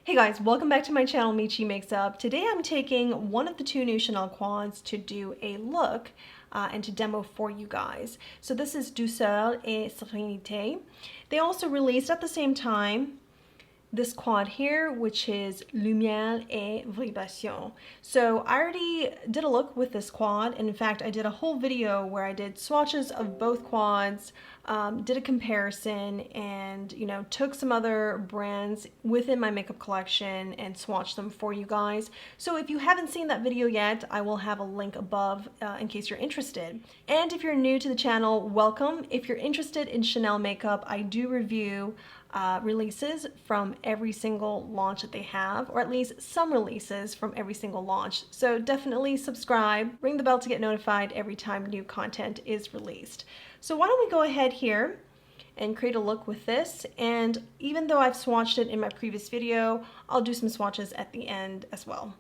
Hey guys, welcome back to my channel, Michi Makes Up. Today I'm taking one of the two new Chanel quads to do a look and to demo for you guys. So this is DOUCEUR et SÉRÉNITÉ. They also released at the same time this quad here, which is Lumière et Vibration. So I already did a look with this quad, and in fact I did a whole video where I did swatches of both quads, did a comparison, and took some other brands within my makeup collection and swatched them for you guys. So if you haven't seen that video yet, I will have a link above in case you're interested. And if you're new to the channel, welcome. If you're interested in Chanel makeup, I do review releases from every single launch that they have, or at least some releases from every single launch. So definitely subscribe, ring the bell to get notified every time new content is released. So why don't we go ahead here and create a look with this, and even though I've swatched it in my previous video, I'll do some swatches at the end as well.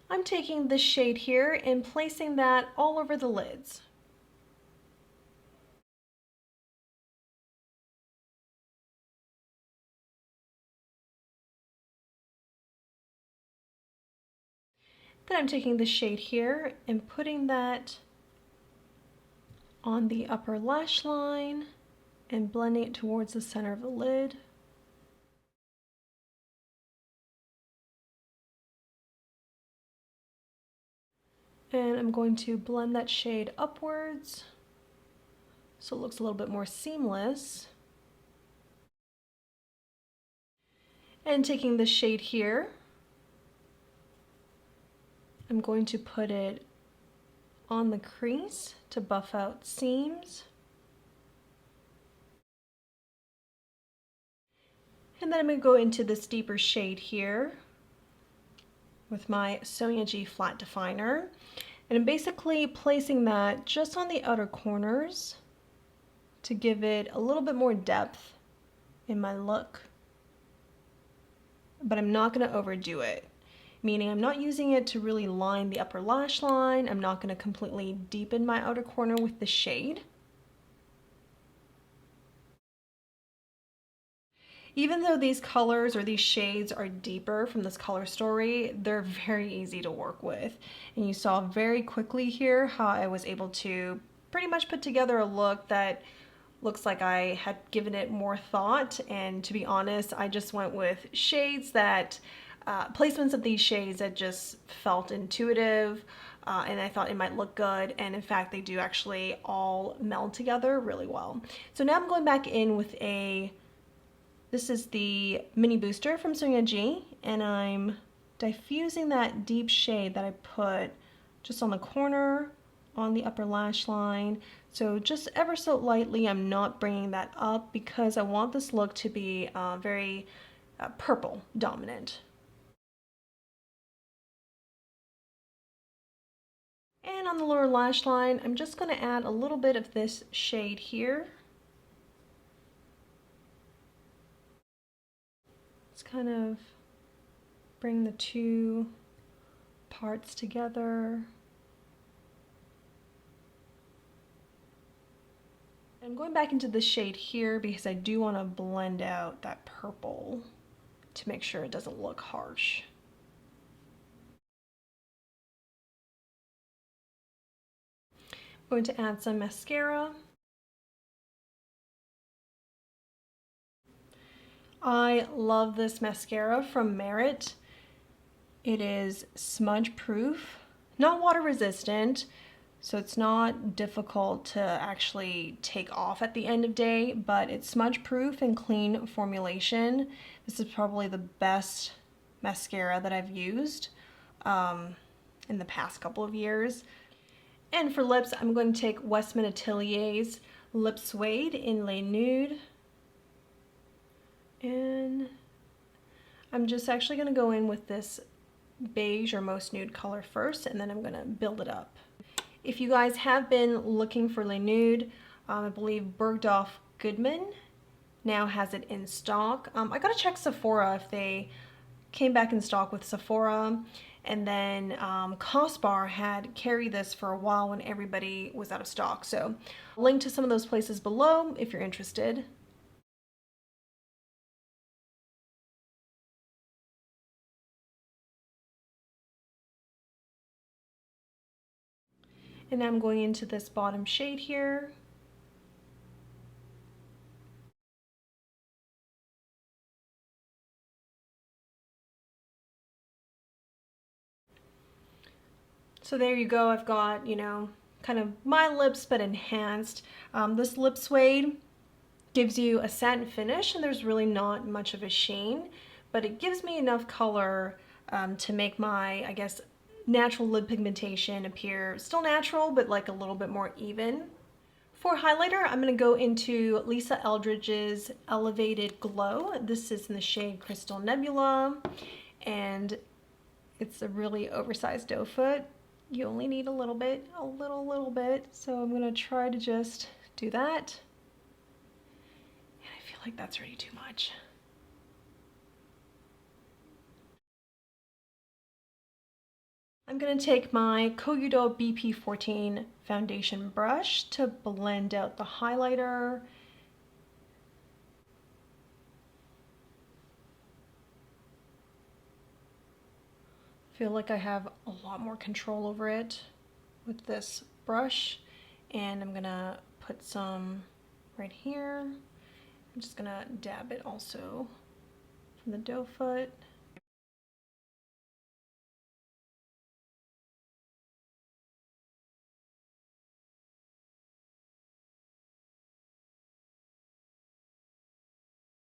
I'm taking this shade here and placing that all over the lids. Then I'm taking the shade here and putting that on the upper lash line and blending it towards the center of the lid. And I'm going to blend that shade upwards so it looks a little bit more seamless. And taking the shade here, I'm going to put it on the crease to buff out seams. And then I'm going to go into this deeper shade here with my Sonia G flat definer. And I'm basically placing that just on the outer corners to give it a little bit more depth in my look. But I'm not going to overdo it. Meaning I'm not using it to really line the upper lash line. I'm not going to completely deepen my outer corner with the shade. Even though these colors or these shades are deeper from this color story, they're very easy to work with. And you saw very quickly here how I was able to pretty much put together a look that looks like I had given it more thought. And to be honest, I just went with shades that placements of these shades that just felt intuitive, and I thought it might look good, and in fact they do actually all meld together really well. So now I'm going back in with this is the mini booster from Sonia G, and I'm diffusing that deep shade that I put just on the corner on the upper lash line. So just ever so lightly, I'm not bringing that up because I want this look to be very purple dominant. And on the lower lash line, I'm just going to add a little bit of this shade here. Let's kind of bring the two parts together. I'm going back into the shade here because I do want to blend out that purple to make sure it doesn't look harsh. I'm going to add some mascara. I love this mascara from Merit. It is smudge proof, not water resistant, so it's not difficult to actually take off at the end of day, but it's smudge proof and clean formulation. This is probably the best mascara that I've used in the past couple of years. And for lips, I'm going to take Westman Atelier's Lip Suede in Le Nude. And I'm just actually going to go in with this beige or most nude color first, and then I'm going to build it up. If you guys have been looking for Le Nude, I believe Bergdorf Goodman now has it in stock. I got to check Sephora if they came back in stock with Sephora. And then Cosbar had carried this for a while when everybody was out of stock. So link to some of those places below if you're interested. And now I'm going into this bottom shade here. So there you go. I've got, you know, kind of my lips but enhanced. This lip suede gives you a satin finish and there's really not much of a sheen, but it gives me enough color to make my, I guess, natural lid pigmentation appear still natural but like a little bit more even. For highlighter, I'm going to go into Lisa Eldridge's Elevated Glow. This is in the shade Crystal Nebula, and it's a really oversized doe foot. You only need a little bit, a little bit. So I'm going to try to just do that. And I feel like that's already too much. I'm going to take my Koyudo BP14 foundation brush to blend out the highlighter. I feel like I have a lot more control over it with this brush, and I'm going to put some right here. I'm just going to dab it also from the doe foot.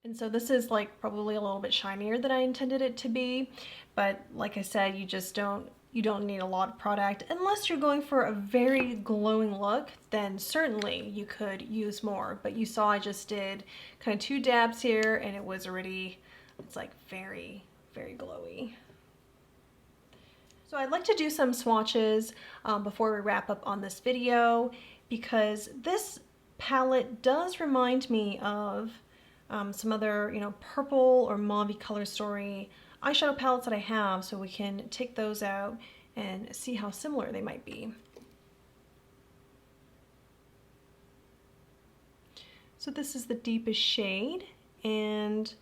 And so this is like probably a little bit shinier than I intended it to be, but like I said, you don't need a lot of product unless you're going for a very glowing look. Then certainly you could use more, but you saw I just did kind of 2 dabs here and it was already, it's like very glowy. So I'd like to do some swatches before we wrap up on this video, because this palette does remind me of some other, you know, purple or mauve color story eyeshadow palettes that I have, so we can take those out and see how similar they might be. So this is the deepest shade, and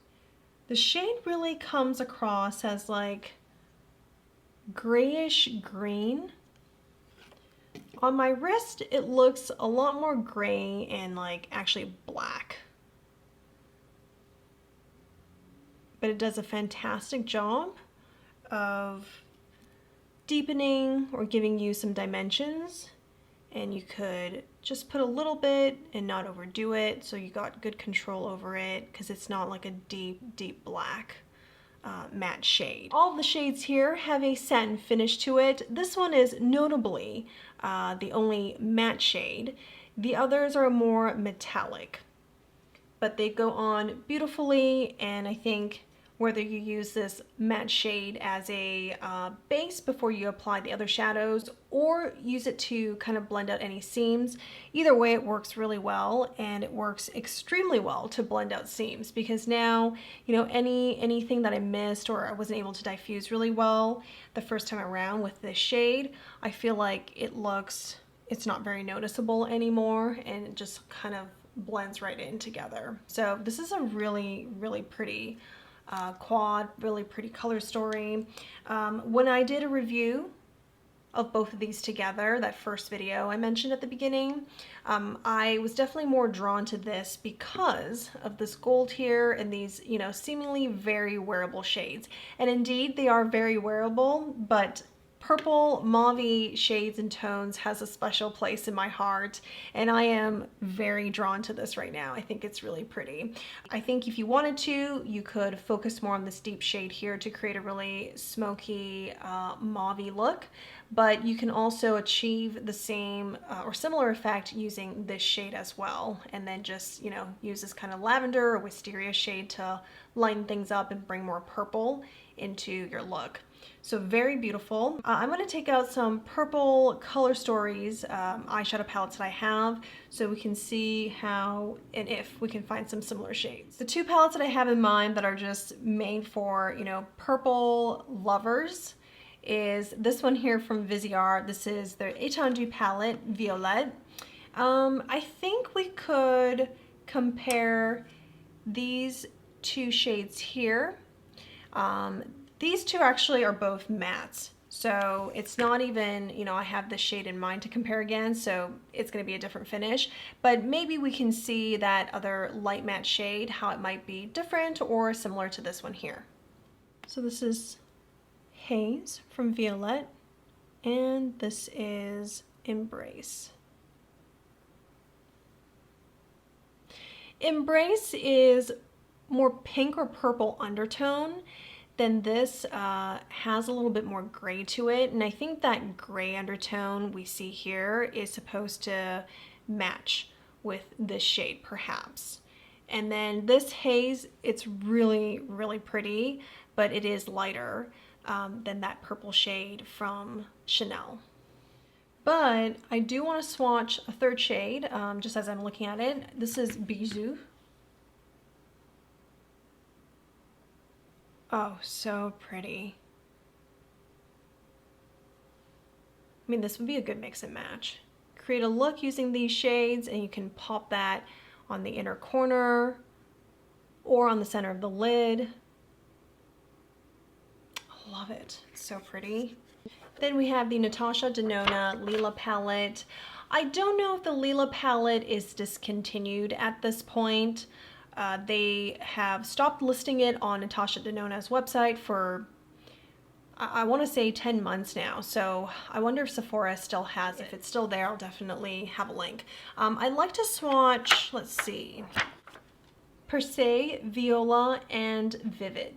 the shade really comes across as like grayish green. On my wrist, it looks a lot more gray and like actually black. But it does a fantastic job of deepening or giving you some dimensions, and you could just put a little bit and not overdo it, so you got good control over it because it's not like a deep black matte shade. All of the shades here have a satin finish to it. This one is notably the only matte shade. The others are more metallic, but they go on beautifully, and I think whether you use this matte shade as a base before you apply the other shadows, or use it to kind of blend out any seams, either way it works really well, and it works extremely well to blend out seams, because now, you know, anything that I missed or I wasn't able to diffuse really well the first time around with this shade, I feel like it's not very noticeable anymore, and it just kind of blends right in together. So this is a really pretty quad, really pretty color story. When I did a review of both of these together, that first video I mentioned at the beginning, I was definitely more drawn to this because of this gold here and these, you know, seemingly very wearable shades. And indeed they are very wearable, but purple mauve shades and tones has a special place in my heart, and I am very drawn to this right now. I think it's really pretty. I think if you wanted to, you could focus more on this deep shade here to create a really smoky mauve look, but you can also achieve the same or similar effect using this shade as well, and then just, you know, use this kind of lavender or wisteria shade to lighten things up and bring more purple into your look. So very beautiful. I'm going to take out some Purple Color Stories eyeshadow palettes that I have, so we can see how and if we can find some similar shades. The 2 palettes that I have in mind that are just made for, you know, purple lovers is this one here from Viseart. This is their Étendue palette, Violette. I think we could compare these 2 shades here. These 2 actually are both mattes, So it's not even, you know, I have this shade in mind to compare against, so it's going to be a different finish. But maybe we can see that other light matte shade, how it might be different or similar to this one here. So this is Haze from Violette, and this is Embrace. Embrace is more pink or purple undertone. Then this has a little bit more gray to it, and I think that gray undertone we see here is supposed to match with this shade perhaps. And then this Haze, it's really, really pretty, but it is lighter than that purple shade from Chanel. But I do want to swatch a third shade just as I'm looking at it. This is Bijou. Oh, so pretty. I mean, this would be a good mix and match. Create a look using these shades, and you can pop that on the inner corner or on the center of the lid. I love it. It's so pretty. Then we have the Natasha Denona Lila palette. I don't know if the Lila palette is discontinued at this point. They have stopped listing it on Natasha Denona's website for, I want to say 10 months now. So I wonder if Sephora still has it. If it's still there, I'll definitely have a link. I'd like to swatch, let's see, Per Se, Viola, and Vivid.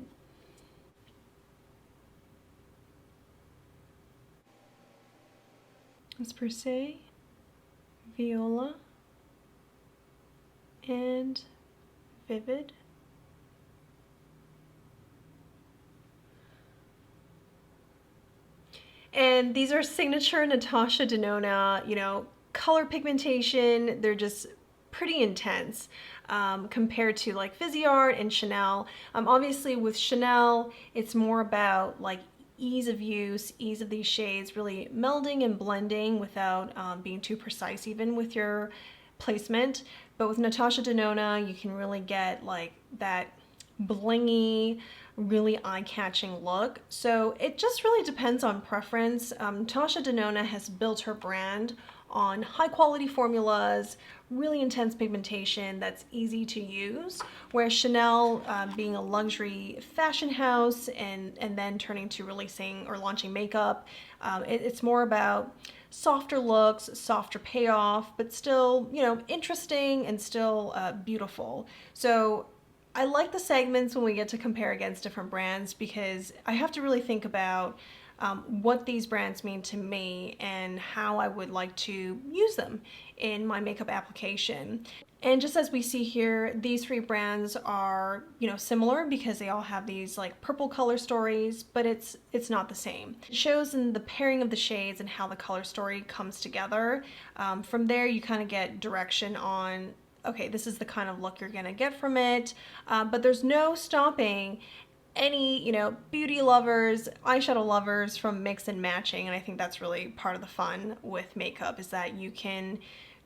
It's Per Se, Viola, and Vivid. And these are signature Natasha Denona, you know, color pigmentation. They're just pretty intense compared to like Viseart and Chanel. Obviously with Chanel, it's more about like ease of use, ease of these shades, really melding and blending without being too precise even with your placement. But with Natasha Denona, you can really get like that blingy, really eye-catching look. So it just really depends on preference. Natasha Denona has built her brand on high quality formulas, really intense pigmentation that's easy to use, whereas Chanel, being a luxury fashion house and then turning to releasing or launching makeup, it's more about softer looks, softer payoff, but still, you know, interesting and still beautiful. So I like the segments when we get to compare against different brands, because I have to really think about what these brands mean to me and how I would like to use them in my makeup application. And just as we see here, these three brands are, you know, similar because they all have these like purple color stories, but it's not the same. It shows in the pairing of the shades and how the color story comes together. From there, you kind of get direction on, okay, this is the kind of look you're gonna get from it, but there's no stopping any, you know, beauty lovers, eyeshadow lovers from mix and matching. And I think that's really part of the fun with makeup, is that you can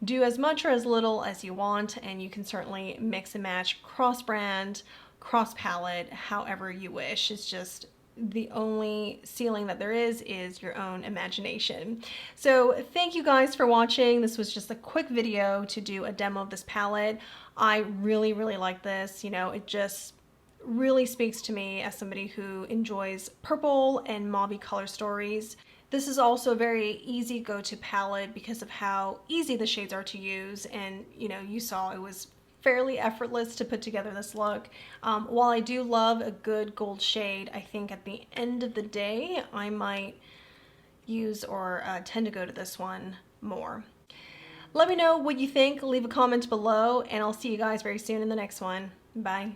do as much or as little as you want, and you can certainly mix and match, cross brand, cross palette, however you wish. It's just the only ceiling that there is your own imagination. So thank you guys for watching. This was just a quick video to do a demo of this palette. I really, really like this. You know, it just really speaks to me as somebody who enjoys purple and mauvey color stories. This is also a very easy go-to palette because of how easy the shades are to use, and you know, you saw it was fairly effortless to put together this look. While I do love a good gold shade, I think at the end of the day I might use or tend to go to this one more. Let me know what you think, leave a comment below, and I'll see you guys very soon in the next one. Bye.